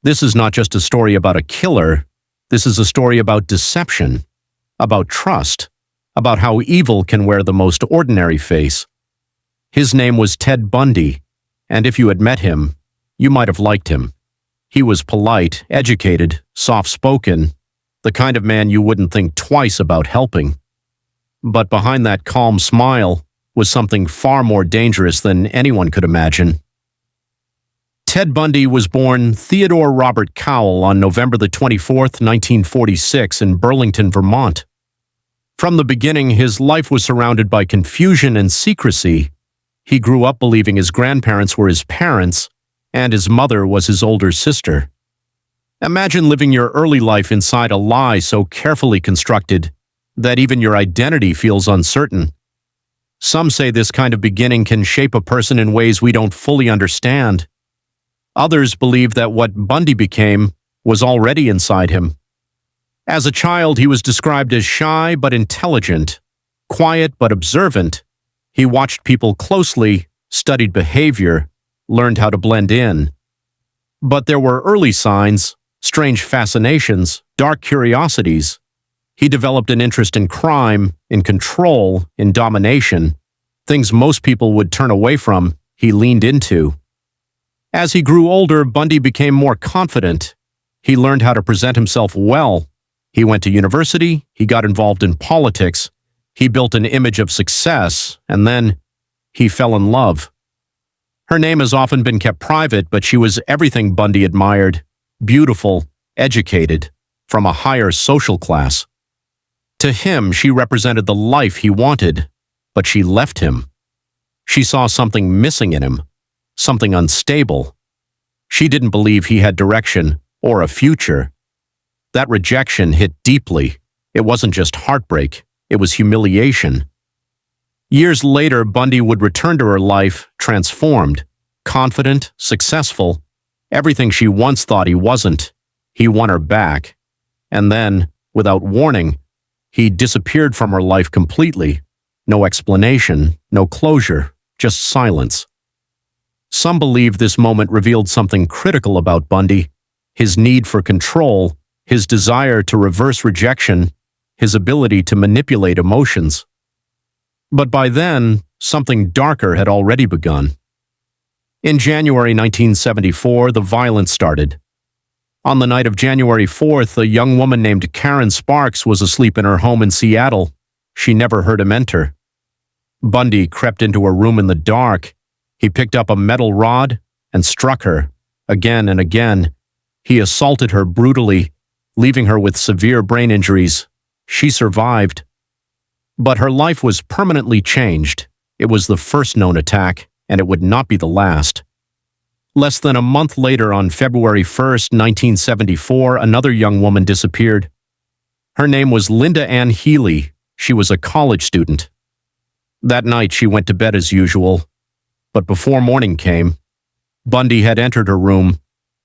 This is not just a story about a killer. This is a story about deception, about trust, about how evil can wear the most ordinary face. His name was Ted Bundy, and if you had met him, you might have liked him. He was polite, educated, soft-spoken, the kind of man you wouldn't think twice about helping. But behind that calm smile was something far more dangerous than anyone could imagine. Ted Bundy was born Theodore Robert Cowell on November the 24th, 1946 in Burlington, Vermont. From the beginning, his life was surrounded by confusion and secrecy. He grew up believing his grandparents were his parents, and his mother was his older sister. Imagine living your early life inside a lie so carefully constructed that even your identity feels uncertain. Some say this kind of beginning can shape a person in ways we don't fully understand. Others believe that what Bundy became was already inside him. As a child, he was described as shy but intelligent, quiet but observant. He watched people closely, studied behavior, learned how to blend in. But there were early signs, strange fascinations, dark curiosities. He developed an interest in crime, in control, in domination. Things most people would turn away from, he leaned into. As he grew older, Bundy became more confident. He learned how to present himself well. He went to university, he got involved in politics, he built an image of success, and then he fell in love. Her name has often been kept private, but she was everything Bundy admired: beautiful, educated, from a higher social class. To him, she represented the life he wanted, but she left him. She saw something missing in him, something unstable. She didn't believe he had direction or a future. That rejection hit deeply. It wasn't just heartbreak, it was humiliation. Years later, Bundy would return to her life, transformed, confident, successful, everything she once thought he wasn't. He won her back. And then, without warning, he disappeared from her life completely. No explanation, no closure, just silence. Some believe this moment revealed something critical about Bundy: his need for control, his desire to reverse rejection, his ability to manipulate emotions. But by then, something darker had already begun. In January 1974, the violence started. On the night of January 4th, a young woman named Karen Sparks was asleep in her home in Seattle. She never heard him enter. Bundy crept into her room in the dark. He picked up a metal rod and struck her, again and again. He assaulted her brutally, leaving her with severe brain injuries. She survived. But her life was permanently changed. It was the first known attack, and it would not be the last. Less than a month later, on February 1st, 1974, another young woman disappeared. Her name was Linda Ann Healy. She was a college student. That night, she went to bed as usual. But before morning came, Bundy had entered her room.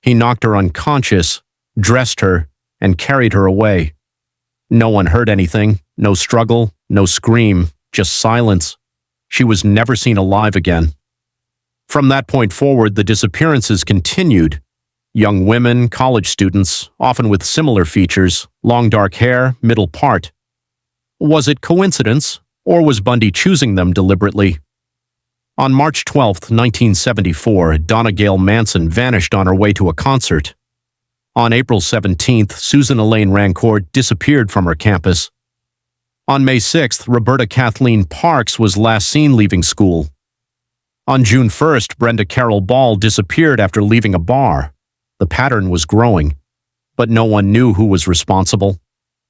He knocked her unconscious, dressed her, and carried her away. No one heard anything, no struggle, no scream, just silence. She was never seen alive again. From that point forward, the disappearances continued. Young women, college students, often with similar features, long dark hair, middle part. Was it coincidence, or was Bundy choosing them deliberately? On March 12, 1974, Donna Gail Manson vanished on her way to a concert. On April 17th, Susan Elaine Rancourt disappeared from her campus. On May 6th, Roberta Kathleen Parks was last seen leaving school. On June 1st, Brenda Carol Ball disappeared after leaving a bar. The pattern was growing, but no one knew who was responsible.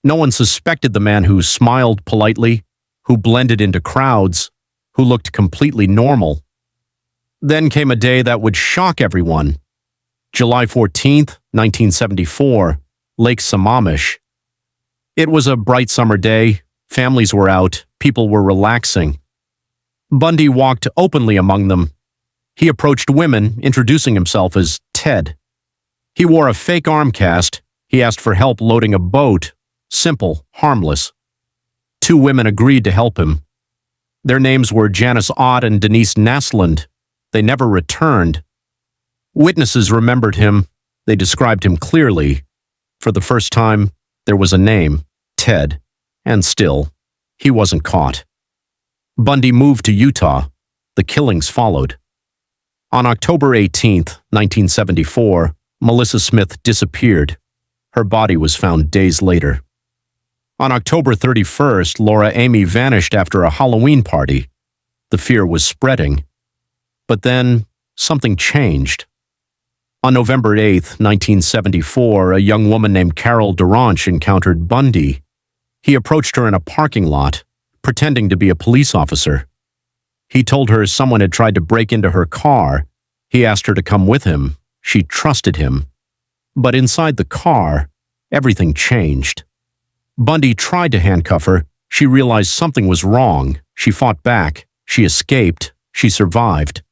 No one suspected the man who smiled politely, who blended into crowds, who looked completely normal. Then came a day that would shock everyone. July 14th, 1974, Lake Sammamish. It was a bright summer day. Families were out. People were relaxing. Bundy walked openly among them. He approached women, introducing himself as Ted. He wore a fake arm cast. He asked for help loading a boat. Simple, harmless. 2 women agreed to help him. Their names were Janice Ott and Denise Naslund. They never returned. Witnesses remembered him. They described him clearly. For the first time, there was a name, Ted, and still, he wasn't caught. Bundy moved to Utah. The killings followed. On October 18, 1974, Melissa Smith disappeared. Her body was found days later. On October 31st, Laura Amy vanished after a Halloween party. The fear was spreading. But then, something changed. On November 8, 1974, a young woman named Carol Duranch encountered Bundy. He approached her in a parking lot, pretending to be a police officer. He told her someone had tried to break into her car. He asked her to come with him. She trusted him. But inside the car, everything changed. Bundy tried to handcuff her. She realized something was wrong. She fought back. She escaped. She survived.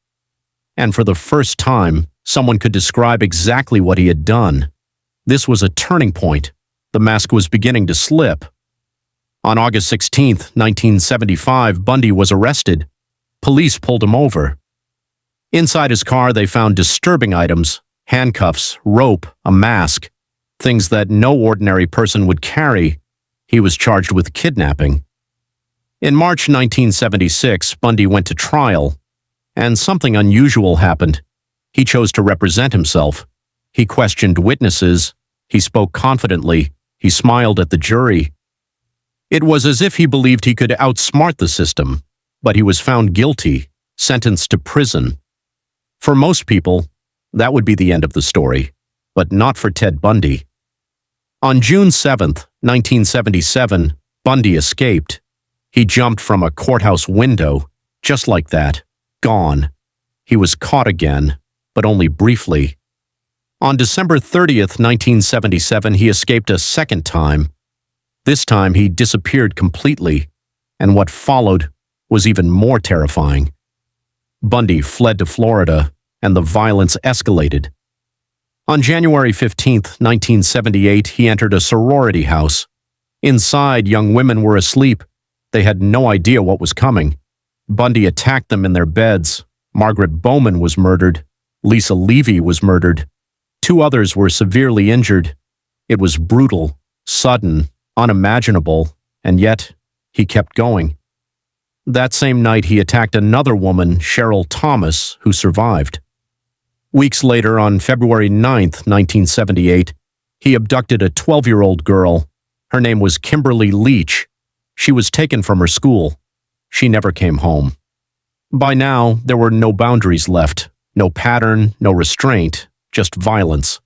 And for the first time, someone could describe exactly what he had done. This was a turning point. The mask was beginning to slip. On August 16, 1975, Bundy was arrested. Police pulled him over. Inside his car, they found disturbing items: handcuffs, rope, a mask, things that no ordinary person would carry. He was charged with kidnapping. In March 1976, Bundy went to trial, and something unusual happened. He chose to represent himself. He questioned witnesses. He spoke confidently. He smiled at the jury. It was as if he believed he could outsmart the system, but he was found guilty, sentenced to prison. For most people, that would be the end of the story, but not for Ted Bundy. On June 7, 1977, Bundy escaped. He jumped from a courthouse window, just like that, gone. He was caught again, but only briefly. On December 30, 1977, he escaped a second time. This time, he disappeared completely, and what followed was even more terrifying. Bundy fled to Florida, and the violence escalated. On January 15, 1978, he entered a sorority house. Inside, young women were asleep. They had no idea what was coming. Bundy attacked them in their beds. Margaret Bowman was murdered. Lisa Levy was murdered. 2 others were severely injured. It was brutal, sudden, unimaginable, and yet he kept going. That same night, he attacked another woman, Cheryl Thomas, who survived. Weeks later, on February 9, 1978, he abducted a 12-year-old girl. Her name was Kimberly Leach. She was taken from her school. She never came home. By now, there were no boundaries left, no pattern, no restraint, just violence.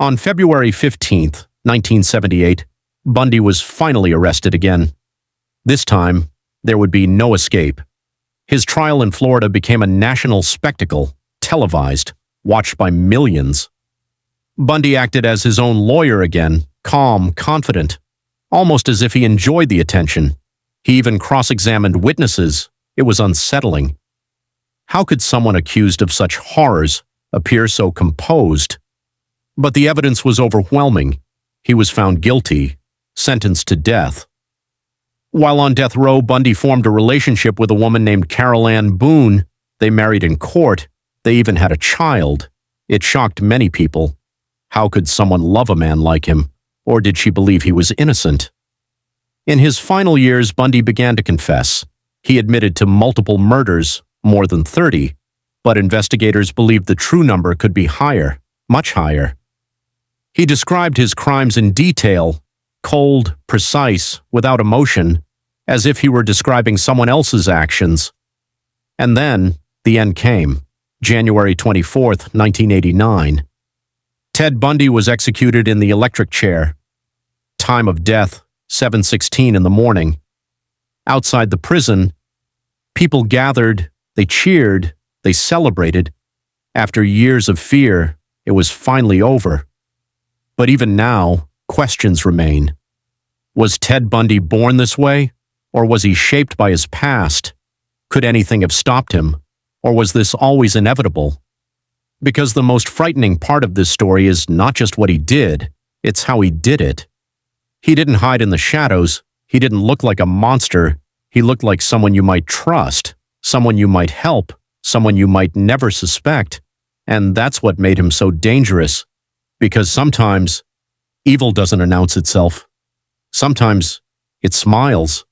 On February 15, 1978, Bundy was finally arrested again. This time, there would be no escape. His trial in Florida became a national spectacle, televised, watched by millions. Bundy acted as his own lawyer again, calm, confident, almost as if he enjoyed the attention. He even cross-examined witnesses. It was unsettling. How could someone accused of such horrors appear so composed? But the evidence was overwhelming. He was found guilty, sentenced to death. While on death row, Bundy formed a relationship with a woman named Carol Ann Boone. They married in court. They even had a child. It shocked many people. How could someone love a man like him? Or did she believe he was innocent? In his final years, Bundy began to confess. He admitted to multiple murders, more than 30, but investigators believed the true number could be higher, much higher. He described his crimes in detail, cold, precise, without emotion, as if he were describing someone else's actions. And then, the end came, January 24, 1989. Ted Bundy was executed in the electric chair. Time of death, 7:16 in the morning. Outside the prison, people gathered, they cheered, they celebrated. After years of fear, it was finally over. But even now, questions remain. Was Ted Bundy born this way, or was he shaped by his past? Could anything have stopped him, or was this always inevitable? Because the most frightening part of this story is not just what he did, it's how he did it. He didn't hide in the shadows. He didn't look like a monster. He looked like someone you might trust, someone you might help, someone you might never suspect. And that's what made him so dangerous. Because sometimes evil doesn't announce itself. Sometimes it smiles.